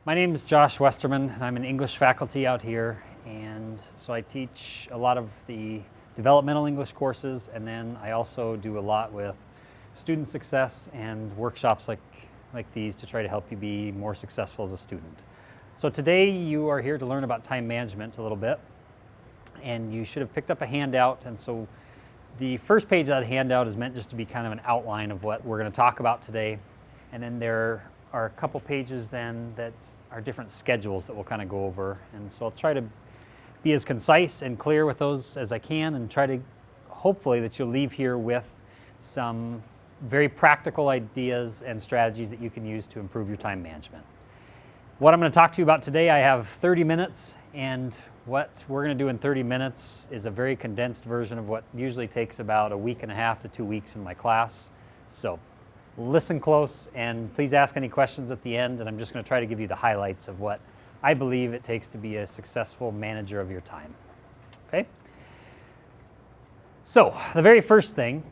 My name is Josh Westerman, and I'm an English faculty out here, and so I teach a lot of the developmental English courses, and then I also do a lot with student success and workshops like these to try to help you be more successful as a student. So today you are here to learn about time management a little bit, and you should have picked up a handout, and so the first page of that handout is meant just to be kind of an outline of what we're going to talk about today, and then there are a couple pages then that are different schedules that we'll kind of go over, and so I'll try to be as concise and clear with those as I can and try to hopefully that you'll leave here with some very practical ideas and strategies that you can use to improve your time management. What I'm going to talk to you about today, I have 30 minutes, and what we're going to do in 30 minutes is a very condensed version of what usually takes about a week and a half to 2 weeks in my class. So listen close and please ask any questions at the end, and I'm just going to try to give you the highlights of what I believe it takes to be a successful manager of your time. Okay? So the very first thing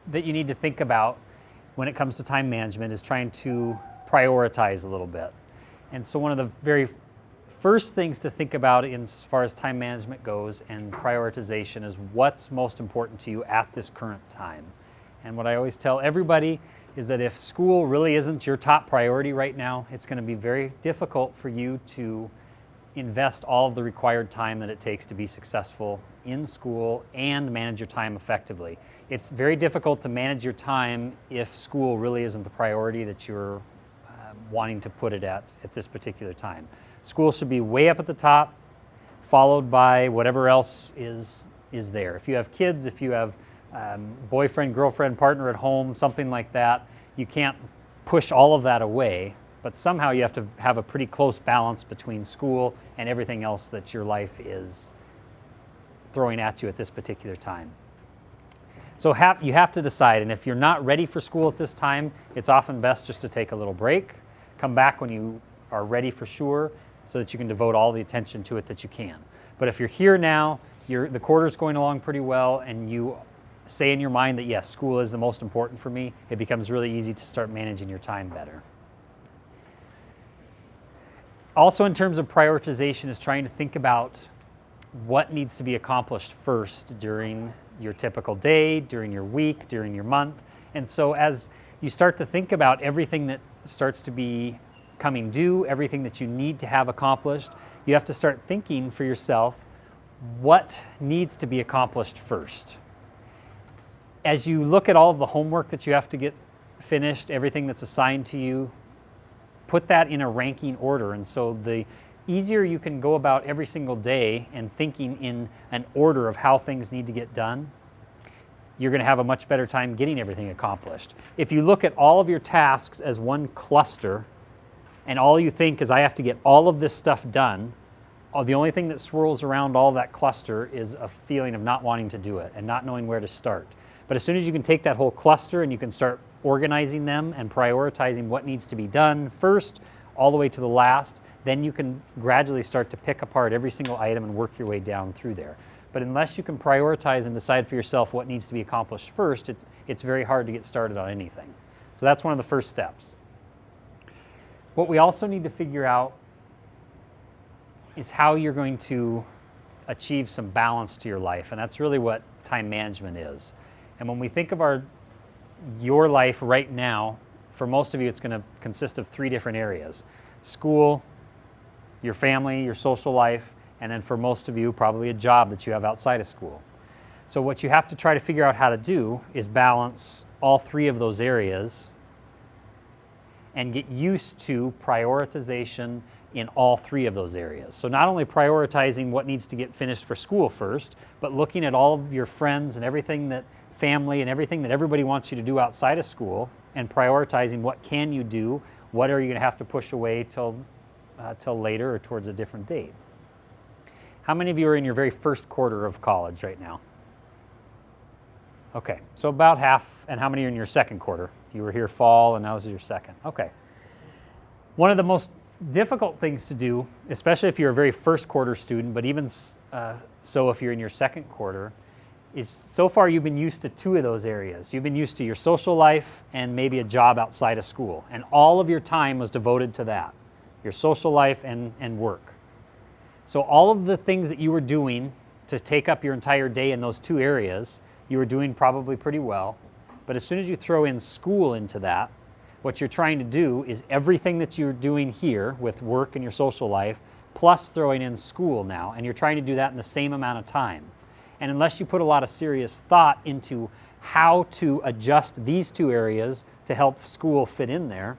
that you need to think about when it comes to time management is trying to prioritize a little bit. And so one of the very first things to think about as far as time management goes and prioritization is what's most important to you at this current time. And what I always tell everybody is that if school really isn't your top priority right now, it's going to be very difficult for you to invest all of the required time that it takes to be successful in school and manage your time effectively. It's very difficult to manage your time if school really isn't the priority that you're wanting to put it at this particular time. School should be way up at the top, followed by whatever else is there. If you have kids, if you have boyfriend, girlfriend, partner at home, something like that, you can't push all of that away, but somehow you have to have a pretty close balance between school and everything else that your life is throwing at you at this particular time. So you have to decide, and if you're not ready for school at this time, it's often best just to take a little break, come back when you are ready for sure, so that you can devote all the attention to it that you can. But if you're here now, the quarter's going along pretty well, and you say in your mind that yes, school is the most important for me, it becomes really easy to start managing your time better. Also, in terms of prioritization, is trying to think about what needs to be accomplished first during your typical day, during your week, during your month. And so as you start to think about everything that starts to be coming due, everything that you need to have accomplished, you have to start thinking for yourself what needs to be accomplished first. As you look at all of the homework that you have to get finished, everything that's assigned to you, put that in a ranking order. And so the easier you can go about every single day and thinking in an order of how things need to get done, you're going to have a much better time getting everything accomplished. If you look at all of your tasks as one cluster, and all you think is, I have to get all of this stuff done, the only thing that swirls around all that cluster is a feeling of not wanting to do it and not knowing where to start. But as soon as you can take that whole cluster and you can start organizing them and prioritizing what needs to be done first, all the way to the last, then you can gradually start to pick apart every single item and work your way down through there. But unless you can prioritize and decide for yourself what needs to be accomplished first, it's very hard to get started on anything. So that's one of the first steps. What we also need to figure out is how you're going to achieve some balance to your life, and that's really what time management is. And when we think of your life right now, for most of you it's going to consist of 3 different areas: school, your family, your social life, and then for most of you probably a job that you have outside of school. So what you have to try to figure out how to do is balance all 3 of those areas and get used to prioritization in all 3 of those areas. So not only prioritizing what needs to get finished for school first, but looking at all of your friends and everything that family and everything that everybody wants you to do outside of school and prioritizing what can you do, what are you going to have to push away till later or towards a different date. How many of you are in your very first quarter of college right now? Okay, so about half. And how many are in your second quarter? You were here fall and now this is your second. Okay. One of the most difficult things to do, especially if you're a very first quarter student, but even so if you're in your second quarter, is so far you've been used to two of those areas. You've been used to your social life and maybe a job outside of school. And all of your time was devoted to that, your social life and work. So all of the things that you were doing to take up your entire day in those two areas, you were doing probably pretty well. But as soon as you throw in school into that, what you're trying to do is everything that you're doing here with work and your social life, plus throwing in school now, and you're trying to do that in the same amount of time. And unless you put a lot of serious thought into how to adjust these two areas to help school fit in there,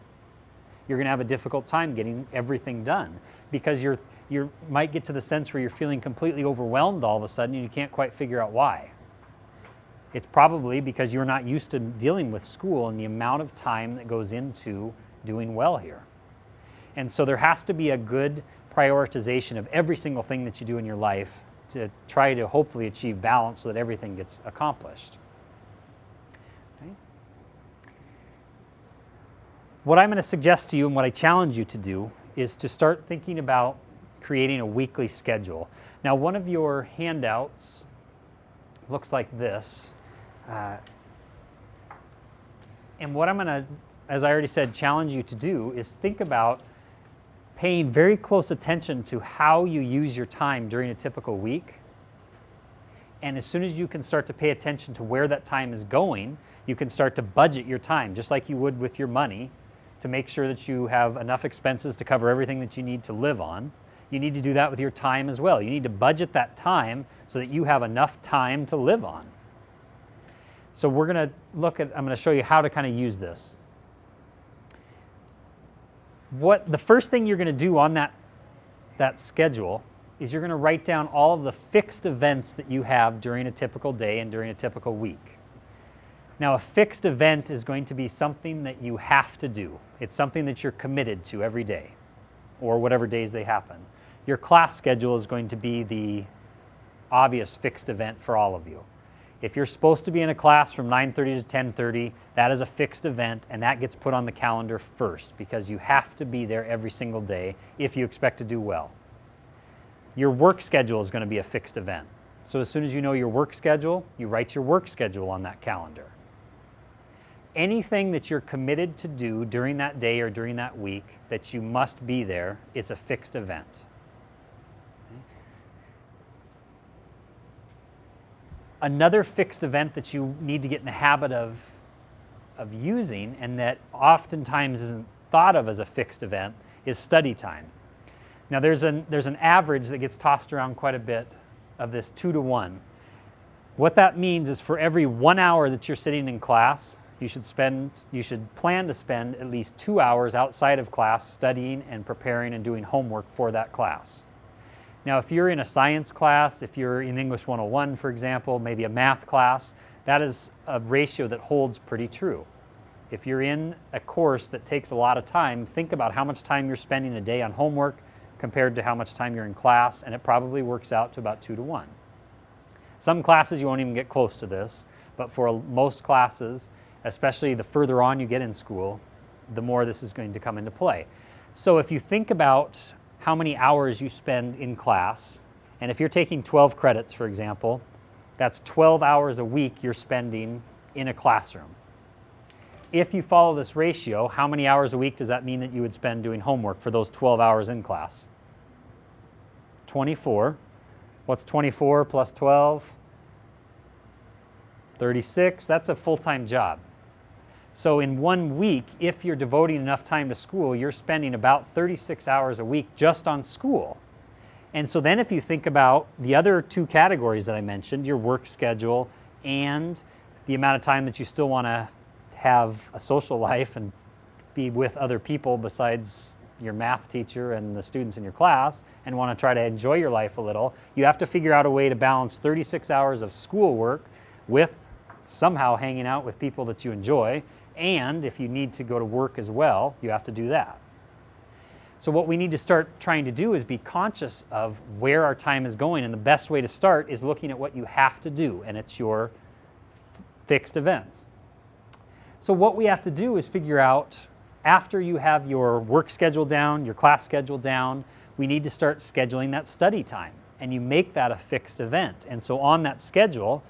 you're going to have a difficult time getting everything done, because you might get to the sense where you're feeling completely overwhelmed all of a sudden and you can't quite figure out why. It's probably because you're not used to dealing with school and the amount of time that goes into doing well here. And so there has to be a good prioritization of every single thing that you do in your life to try to hopefully achieve balance so that everything gets accomplished. Okay. What I'm going to suggest to you and what I challenge you to do is to start thinking about creating a weekly schedule. Now, one of your handouts looks like this. And what I'm going to, as I already said, challenge you to do is think about paying very close attention to how you use your time during a typical week. And as soon as you can start to pay attention to where that time is going, you can start to budget your time, just like you would with your money, to make sure that you have enough expenses to cover everything that you need to live on. You need to do that with your time as well. You need to budget that time so that you have enough time to live on. So we're going to I'm going to show you how to kind of use this. The first thing you're going to do on that schedule is you're going to write down all of the fixed events that you have during a typical day and during a typical week. Now, a fixed event is going to be something that you have to do. It's something that you're committed to every day, or whatever days they happen. Your class schedule is going to be the obvious fixed event for all of you. If you're supposed to be in a class from 9:30 to 10:30, that is a fixed event, and that gets put on the calendar first because you have to be there every single day if you expect to do well. Your work schedule is going to be a fixed event. So as soon as you know your work schedule, you write your work schedule on that calendar. Anything that you're committed to do during that day or during that week that you must be there, it's a fixed event. Another fixed event that you need to get in the habit of using, and that oftentimes isn't thought of as a fixed event, is study time. Now there's an average that gets tossed around quite a bit of this 2-to-1. What that means is for every 1 hour that you're sitting in class, you should plan to spend at least 2 hours outside of class studying and preparing and doing homework for that class. Now, if you're in a science class, if you're in English 101, for example, maybe a math class, that is a ratio that holds pretty true. If you're in a course that takes a lot of time, think about how much time you're spending a day on homework compared to how much time you're in class, and it probably works out to about 2-to-1. Some classes you won't even get close to this, but for most classes, especially the further on you get in school, the more this is going to come into play. So if you think about how many hours you spend in class, and if you're taking 12 credits, for example, that's 12 hours a week you're spending in a classroom. If you follow this ratio, how many hours a week does that mean that you would spend doing homework for those 12 hours in class? 24. What's 24 plus 12? 36. That's a full-time job. So in 1 week, if you're devoting enough time to school, you're spending about 36 hours a week just on school. And so then if you think about the other two categories that I mentioned, your work schedule and the amount of time that you still want to have a social life and be with other people besides your math teacher and the students in your class, and want to try to enjoy your life a little, you have to figure out a way to balance 36 hours of schoolwork with somehow hanging out with people that you enjoy. And if you need to go to work as well, you have to do that. So what we need to start trying to do is be conscious of where our time is going. And the best way to start is looking at what you have to do, and it's your fixed events. So what we have to do is figure out, after you have your work schedule down, your class schedule down, we need to start scheduling that study time. And you make that a fixed event. And so on that schedule,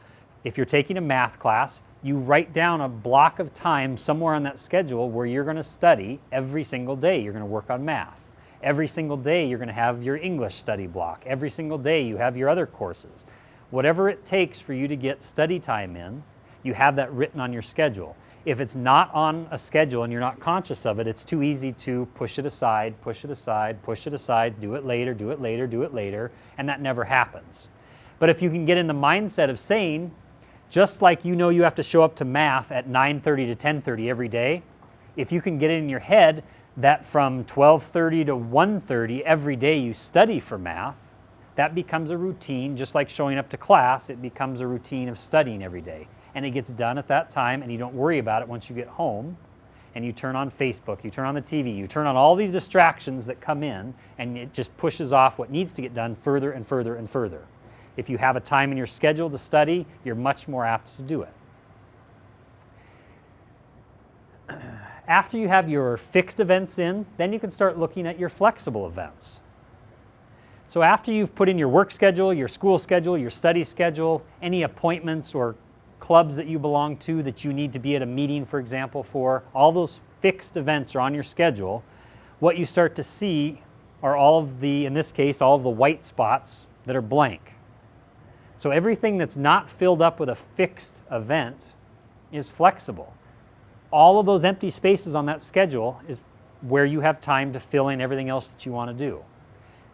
If you're taking a math class, you write down a block of time somewhere on that schedule where you're going to study every single day. You're going to work on math. Every single day you're going to have your English study block. Every single day you have your other courses. Whatever it takes for you to get study time in, you have that written on your schedule. If it's not on a schedule and you're not conscious of it, it's too easy to push it aside, push it aside, push it aside, do it later, do it later, do it later, and that never happens. But if you can get in the mindset of saying, just like you know you have to show up to math at 9:30 to 10:30 every day, if you can get it in your head that from 12:30 to 1:30 every day you study for math, that becomes a routine. Just like showing up to class, it becomes a routine of studying every day. And it gets done at that time, and you don't worry about it once you get home and you turn on Facebook, you turn on the TV, you turn on all these distractions that come in, and it just pushes off what needs to get done further and further and further. If you have a time in your schedule to study, you're much more apt to do it. After you have your fixed events in, then you can start looking at your flexible events. So after you've put in your work schedule, your school schedule, your study schedule, any appointments or clubs that you belong to that you need to be at a meeting, for example, for, all those fixed events are on your schedule. What you start to see are all of the, in this case, all of the white spots that are blank. So everything that's not filled up with a fixed event is flexible. All of those empty spaces on that schedule is where you have time to fill in everything else that you want to do.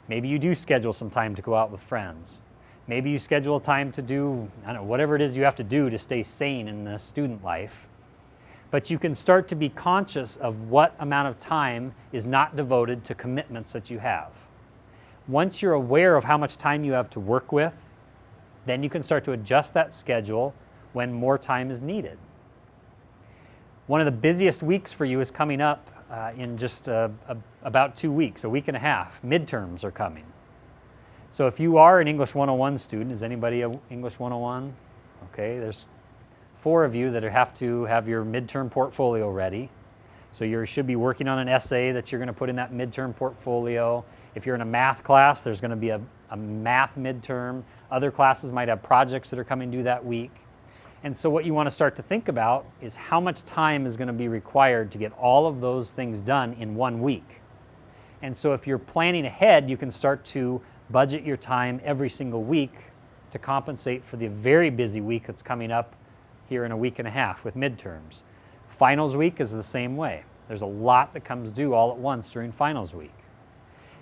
Maybe you do schedule some time to go out with friends. Maybe you schedule time to do, I don't know, whatever it is you have to do to stay sane in the student life. But you can start to be conscious of what amount of time is not devoted to commitments that you have. Once you're aware of how much time you have to work with, then you can start to adjust that schedule when more time is needed. One of the busiest weeks for you is coming up in just about 2 weeks, a week and a half. Midterms are coming. So if you are an English 101 student, is anybody an English 101? Okay, there's 4 of you that have to have your midterm portfolio ready. So you should be working on an essay that you're going to put in that midterm portfolio. If you're in a math class, there's going to be a math midterm. Other classes might have projects that are coming due that week. And so what you want to start to think about is how much time is going to be required to get all of those things done in 1 week. And so if you're planning ahead, you can start to budget your time every single week to compensate for the very busy week that's coming up here in a week and a half with midterms. Finals week is the same way. There's a lot that comes due all at once during finals week.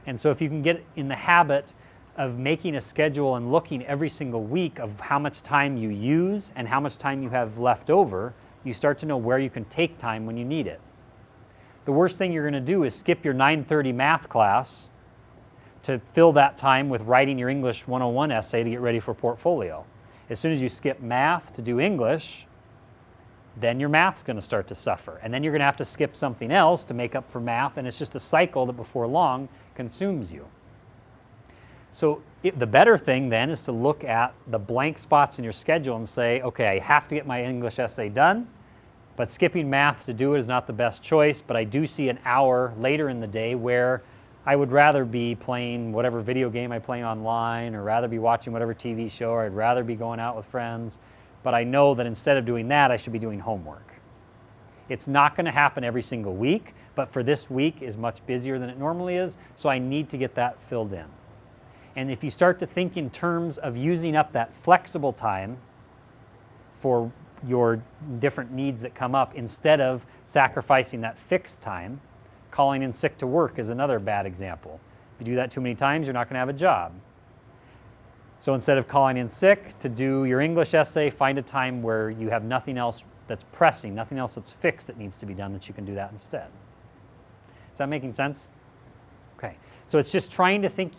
And so if you can get in the habit of making a schedule and looking every single week of how much time you use and how much time you have left over, you start to know where you can take time when you need it. The worst thing you're going to do is skip your 9:30 math class to fill that time with writing your English 101 essay to get ready for portfolio. As soon as you skip math to do English, then your math's going to start to suffer. And then you're going to have to skip something else to make up for math, and it's just a cycle that before long consumes you. So the better thing then is to look at the blank spots in your schedule and say, okay, I have to get my English essay done, but skipping math to do it is not the best choice, but I do see an hour later in the day where I would rather be playing whatever video game I play online, or rather be watching whatever TV show, or I'd rather be going out with friends, but I know that instead of doing that, I should be doing homework. It's not going to happen every single week, but for this week is much busier than it normally is, so I need to get that filled in. And if you start to think in terms of using up that flexible time for your different needs that come up instead of sacrificing that fixed time, calling in sick to work is another bad example. If you do that too many times, you're not going to have a job. So instead of calling in sick to do your English essay, find a time where you have nothing else that's pressing, nothing else that's fixed that needs to be done, that you can do that instead. Is that making sense? Okay. So it's just trying to think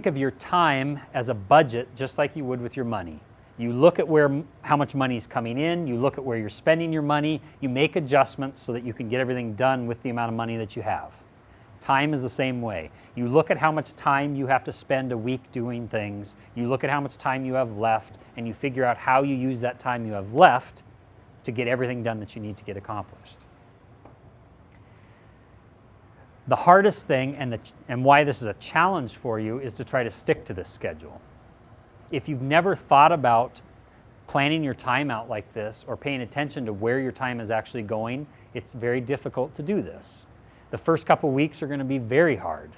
of your time as a budget, just like you would with your money. You look at how much money is coming in, you look at where you're spending your money, you make adjustments so that you can get everything done with the amount of money that you have. Time is the same way. You look at how much time you have to spend a week doing things, you look at how much time you have left, and you figure out how you use that time you have left to get everything done that you need to get accomplished. The hardest thing, and why this is a challenge for you, is to try to stick to this schedule. If you've never thought about planning your time out like this or paying attention to where your time is actually going, it's very difficult to do this. The first couple weeks are going to be very hard.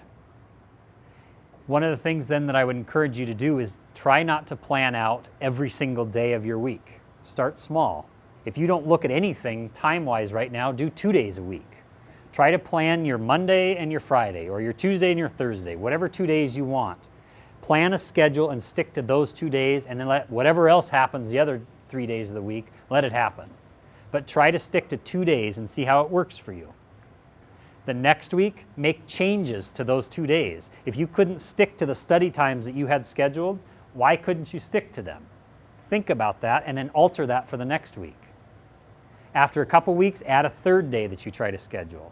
One of the things then that I would encourage you to do is try not to plan out every single day of your week. Start small. If you don't look at anything time-wise right now, do 2 days a week. Try to plan your Monday and your Friday, or your Tuesday and your Thursday, whatever 2 days you want. Plan a schedule and stick to those 2 days, and then let whatever else happens the other 3 days of the week, let it happen. But try to stick to 2 days and see how it works for you. The next week, make changes to those 2 days. If you couldn't stick to the study times that you had scheduled, why couldn't you stick to them? Think about that and then alter that for the next week. After a couple weeks, add a third day that you try to schedule.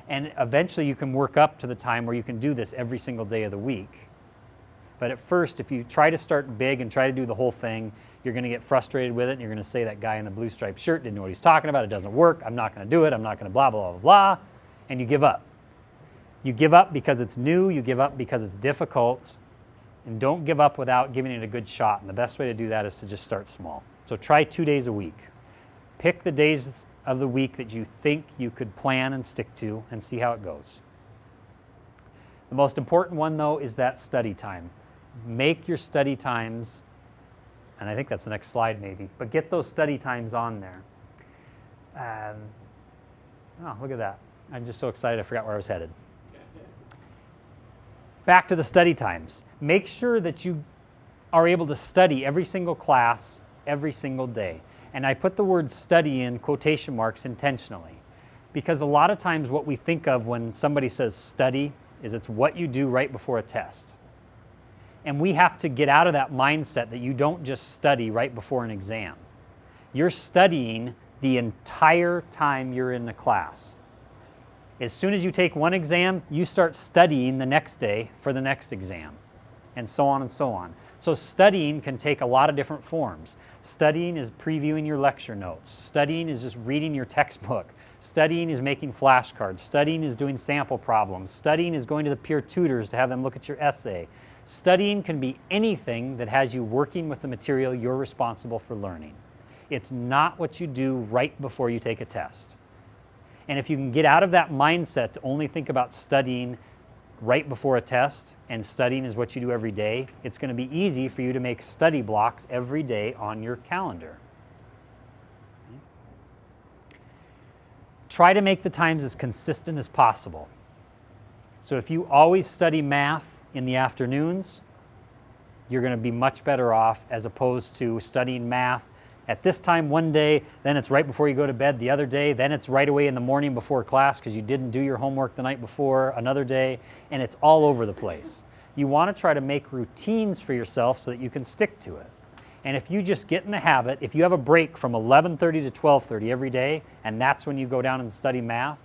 And eventually you can work up to the time where you can do this every single day of the week. But at first, if you try to start big and try to do the whole thing, you're going to get frustrated with it, and you're going to say that guy in the blue striped shirt didn't know what he's talking about, it doesn't work, I'm not going to do it, I'm not going to blah, blah, blah, blah, and you give up. You give up because it's new, you give up because it's difficult, and don't give up without giving it a good shot. And the best way to do that is to just start small. So try 2 days a week. Pick the days of the week that you think you could plan and stick to and see how it goes. The most important one, though, is that study time. Make your study times, and I think that's the next slide maybe, but get those study times on there. Oh, look at that. I'm just so excited I forgot where I was headed. Back to the study times. Make sure that you are able to study every single class, every single day. And I put the word study in quotation marks intentionally, because a lot of times what we think of when somebody says study is it's what you do right before a test. And we have to get out of that mindset that you don't just study right before an exam. You're studying the entire time you're in the class. As soon as you take one exam, you start studying the next day for the next exam, and so on and so on. So studying can take a lot of different forms. Studying is previewing your lecture notes. Studying is just reading your textbook. Studying is making flashcards. Studying is doing sample problems. Studying is going to the peer tutors to have them look at your essay. Studying can be anything that has you working with the material you're responsible for learning. It's not what you do right before you take a test. And if you can get out of that mindset to only think about studying right before a test, and studying is what you do every day, it's going to be easy for you to make study blocks every day on your calendar. Try to make the times as consistent as possible. So if you always study math in the afternoons, you're going to be much better off as opposed to studying math at this time one day, then it's right before you go to bed the other day, then it's right away in the morning before class because you didn't do your homework the night before another day, and it's all over the place. You want to try to make routines for yourself so that you can stick to it. And if you just get in the habit, if you have a break from 11:30 to 12:30 every day, and that's when you go down and study math,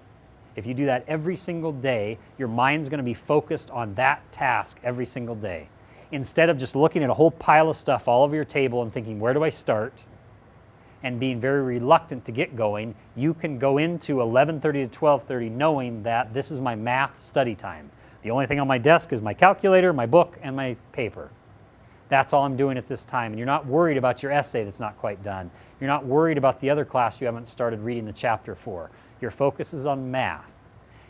if you do that every single day, your mind's going to be focused on that task every single day. Instead of just looking at a whole pile of stuff all over your table and thinking, where do I start? And being very reluctant to get going, you can go into 11:30 to 12:30 knowing that this is my math study time. The only thing on my desk is my calculator, my book, and my paper. That's all I'm doing at this time. And you're not worried about your essay that's not quite done. You're not worried about the other class you haven't started reading the chapter for. Your focus is on math.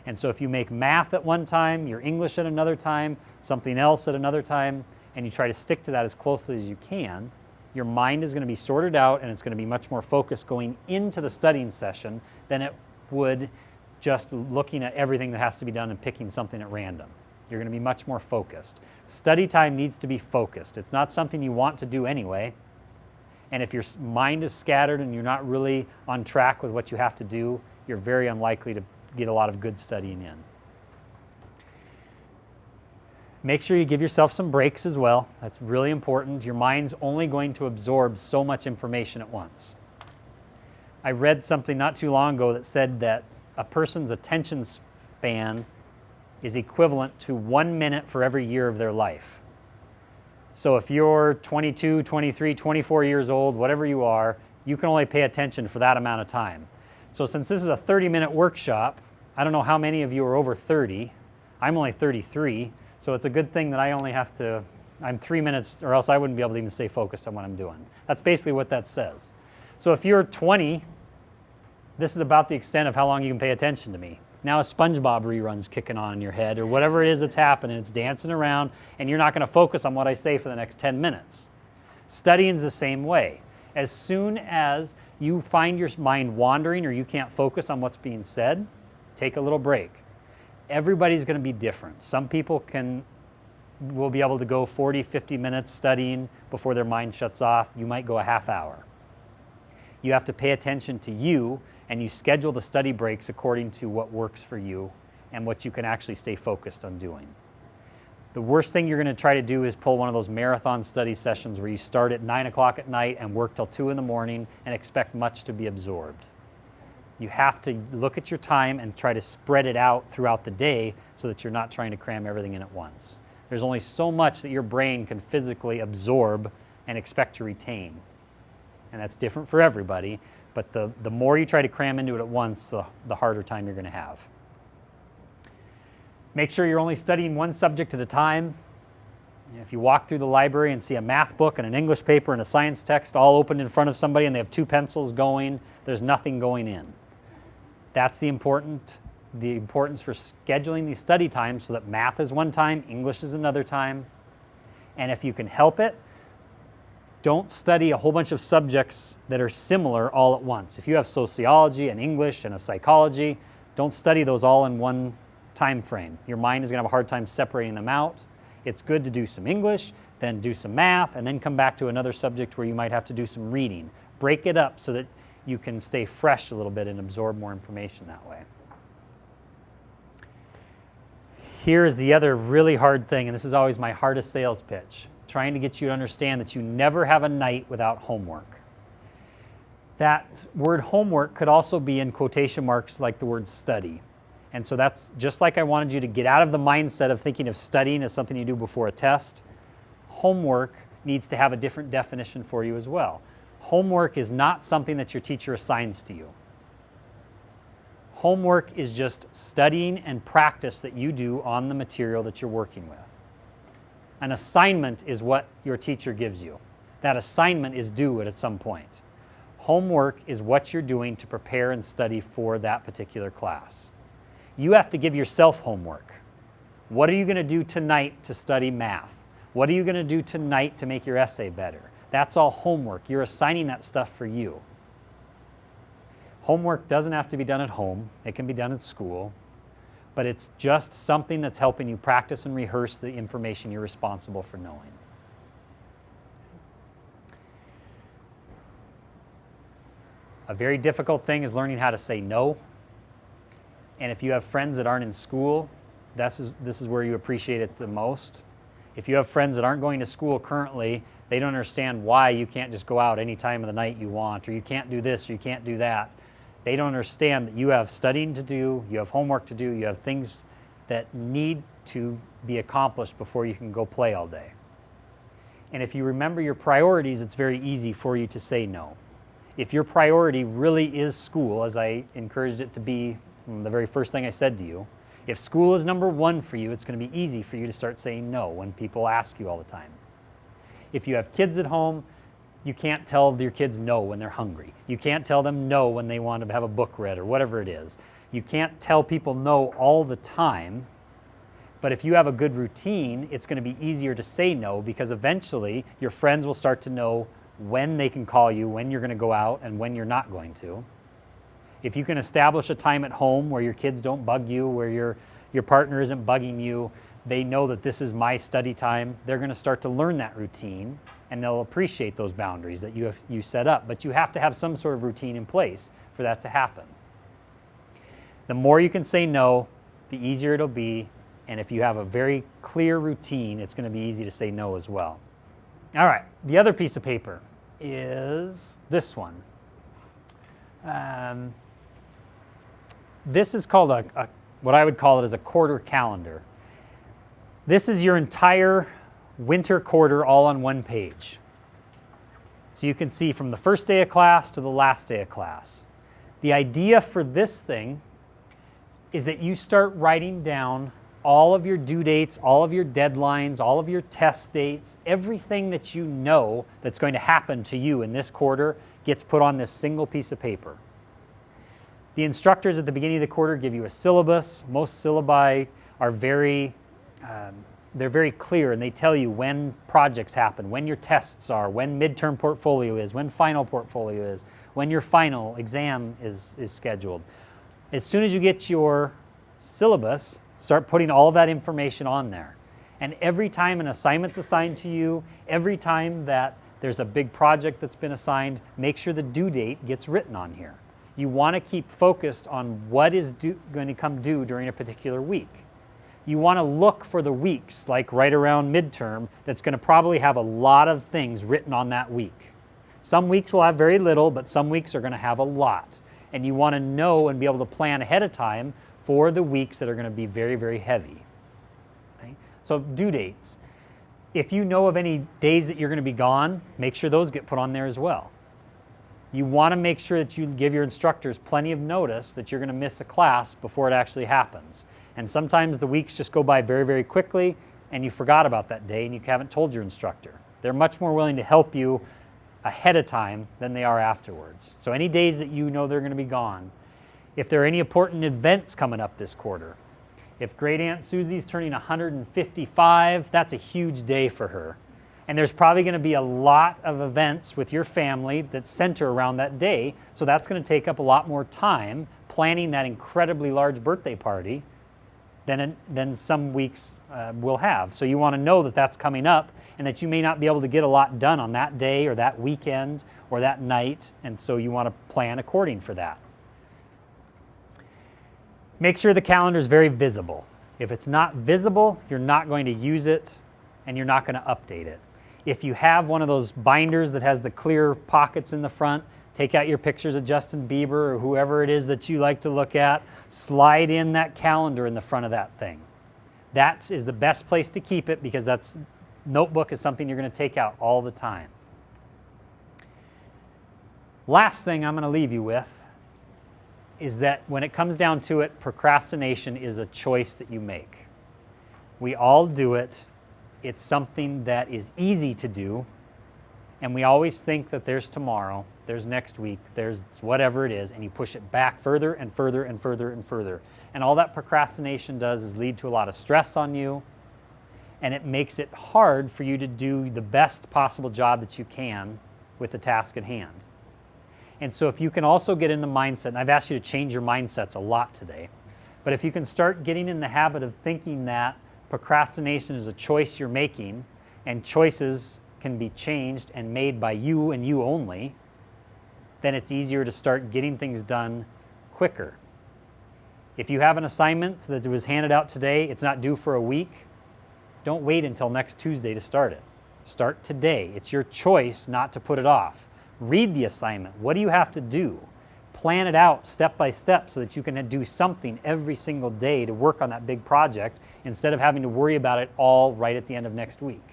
And so if you make math at one time, your English at another time, something else at another time, and you try to stick to that as closely as you can, your mind is going to be sorted out and it's going to be much more focused going into the studying session than it would just looking at everything that has to be done and picking something at random. You're going to be much more focused. Study time needs to be focused. It's not something you want to do anyway. And if your mind is scattered and you're not really on track with what you have to do, you're very unlikely to get a lot of good studying in. Make sure you give yourself some breaks as well. That's really important. Your mind's only going to absorb so much information at once. I read something not too long ago that said that a person's attention span is equivalent to 1 minute for every year of their life. So if you're 22, 23, 24 years old, whatever you are, you can only pay attention for that amount of time. So since this is a 30-minute workshop, I don't know how many of you are over 30. I'm only 33. So it's a good thing that I only have to I'm 3 minutes, or else I wouldn't be able to even stay focused on what I'm doing. That's basically what that says. So if you're 20, this is about the extent of how long you can pay attention to me. Now a SpongeBob rerun's kicking on in your head, or whatever it is that's happening, it's dancing around, and you're not going to focus on what I say for the next 10 minutes. Studying's the same way. As soon as you find your mind wandering or you can't focus on what's being said, take a little break. Everybody's going to be different. Some people will be able to go 40, 50 minutes studying before their mind shuts off. You might go a half hour. You have to pay attention to you, and you schedule the study breaks according to what works for you and what you can actually stay focused on doing. The worst thing you're going to try to do is pull one of those marathon study sessions where you start at 9 o'clock at night and work till 2 in the morning and expect much to be absorbed. You have to look at your time and try to spread it out throughout the day so that you're not trying to cram everything in at once. There's only so much that your brain can physically absorb and expect to retain. And that's different for everybody, but the more you try to cram into it at once, the harder time you're going to have. Make sure you're only studying one subject at a time. If you walk through the library and see a math book and an English paper and a science text all open in front of somebody and they have 2 pencils going, there's nothing going in. That's the importance for scheduling these study times so that math is one time, English is another time. And if you can help it, don't study a whole bunch of subjects that are similar all at once. If you have sociology and English and a psychology, don't study those all in one time frame. Your mind is going to have a hard time separating them out. It's good to do some English, then do some math, and then come back to another subject where you might have to do some reading. Break it up so that you can stay fresh a little bit and absorb more information that way. Here's the other really hard thing, and this is always my hardest sales pitch, trying to get you to understand that you never have a night without homework. That word homework could also be in quotation marks like the word study. And so that's just like I wanted you to get out of the mindset of thinking of studying as something you do before a test. Homework needs to have a different definition for you as well. Homework is not something that your teacher assigns to you. Homework is just studying and practice that you do on the material that you're working with. An assignment is what your teacher gives you. That assignment is due at some point. Homework is what you're doing to prepare and study for that particular class. You have to give yourself homework. What are you going to do tonight to study math? What are you going to do tonight to make your essay better? That's all homework. You're assigning that stuff for you. Homework doesn't have to be done at home. It can be done at school. But it's just something that's helping you practice and rehearse the information you're responsible for knowing. A very difficult thing is learning how to say no. And if you have friends that aren't in school, this is where you appreciate it the most. If you have friends that aren't going to school currently, they don't understand why you can't just go out any time of the night you want, or you can't do this, or you can't do that. They don't understand that you have studying to do, you have homework to do, you have things that need to be accomplished before you can go play all day. And if you remember your priorities, it's very easy for you to say no. If your priority really is school, as I encouraged it to be from the very first thing I said to you, if school is number one for you, it's going to be easy for you to start saying no when people ask you all the time. If you have kids at home, you can't tell your kids no when they're hungry. You can't tell them no when they want to have a book read or whatever it is. You can't tell people no all the time, but if you have a good routine, it's going to be easier to say no because eventually your friends will start to know when they can call you, when you're going to go out, and when you're not going to. If you can establish a time at home where your kids don't bug you, where your partner isn't bugging you, they know that this is my study time, they're going to start to learn that routine, and they'll appreciate those boundaries that you set up. But you have to have some sort of routine in place for that to happen. The more you can say no, the easier it'll be, and if you have a very clear routine, it's going to be easy to say no as well. All right, the other piece of paper is this one. This is called what I would call it as a quarter calendar. This is your entire winter quarter all on one page. So you can see from the first day of class to the last day of class. The idea for this thing is that you start writing down all of your due dates, all of your deadlines, all of your test dates, everything that you know that's going to happen to you in this quarter gets put on this single piece of paper. The instructors at the beginning of the quarter give you a syllabus. Most syllabi are they're very clear, and they tell you when projects happen, when your tests are, when midterm portfolio is, when final portfolio is, when your final exam is scheduled. As soon as you get your syllabus, start putting all of that information on there. And every time an assignment's assigned to you, every time that there's a big project that's been assigned, make sure the due date gets written on here. You want to keep focused on what is going to come due during a particular week. You want to look for the weeks, like right around midterm, that's going to probably have a lot of things written on that week. Some weeks will have very little, but some weeks are going to have a lot. And you want to know and be able to plan ahead of time for the weeks that are going to be very, very heavy. Okay? So due dates. If you know of any days that you're going to be gone, make sure those get put on there as well. You want to make sure that you give your instructors plenty of notice that you're going to miss a class before it actually happens. And sometimes the weeks just go by very, very quickly and you forgot about that day and you haven't told your instructor. They're much more willing to help you ahead of time than they are afterwards. So any days that you know they're going to be gone. If there are any important events coming up this quarter, if Great Aunt Susie's turning 155, that's a huge day for her. And there's probably going to be a lot of events with your family that center around that day, so that's going to take up a lot more time planning that incredibly large birthday party than some weeks will have. So you want to know that that's coming up and that you may not be able to get a lot done on that day or that weekend or that night, and so you want to plan according for that. Make sure the calendar is very visible. If it's not visible, you're not going to use it and you're not going to update it. If you have one of those binders that has the clear pockets in the front, take out your pictures of Justin Bieber or whoever it is that you like to look at, slide in that calendar in the front of that thing. That is the best place to keep it because notebook is something you're going to take out all the time. Last thing I'm going to leave you with is that when it comes down to it, procrastination is a choice that you make. We all do it. It's something that is easy to do, and we always think that there's tomorrow, there's next week, there's whatever it is, and you push it back further and further and further and further. And all that procrastination does is lead to a lot of stress on you, and it makes it hard for you to do the best possible job that you can with the task at hand. And so if you can also get in the mindset, and I've asked you to change your mindsets a lot today, but if you can start getting in the habit of thinking that procrastination is a choice you're making, and choices can be changed and made by you and you only, then it's easier to start getting things done quicker. If you have an assignment that was handed out today, it's not due for a week, don't wait until next Tuesday to start it. Start today. It's your choice not to put it off. Read the assignment. What do you have to do? Plan it out step by step so that you can do something every single day to work on that big project instead of having to worry about it all right at the end of next week.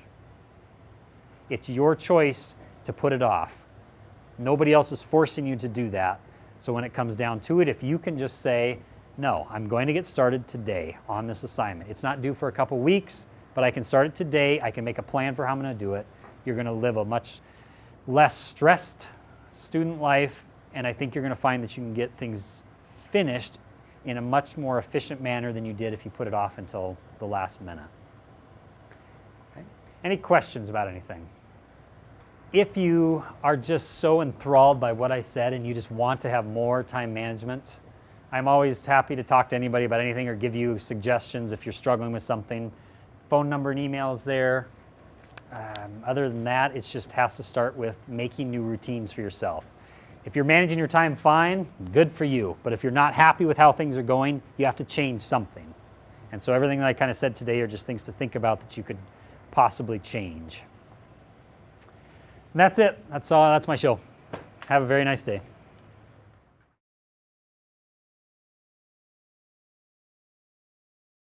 It's your choice to put it off. Nobody else is forcing you to do that. So when it comes down to it, if you can just say, no, I'm going to get started today on this assignment. It's not due for a couple weeks, but I can start it today. I can make a plan for how I'm going to do it. You're going to live a much less stressed student life, and I think you're going to find that you can get things finished in a much more efficient manner than you did if you put it off until the last minute. Okay. Any questions about anything? If you are just so enthralled by what I said and you just want to have more time management, I'm always happy to talk to anybody about anything or give you suggestions if you're struggling with something. Phone number and email is there. Other than that, it just has to start with making new routines for yourself. If you're managing your time fine, good for you. But if you're not happy with how things are going, you have to change something. And so everything that I kind of said today are just things to think about that you could possibly change. And that's it. That's all. That's my show. Have a very nice day.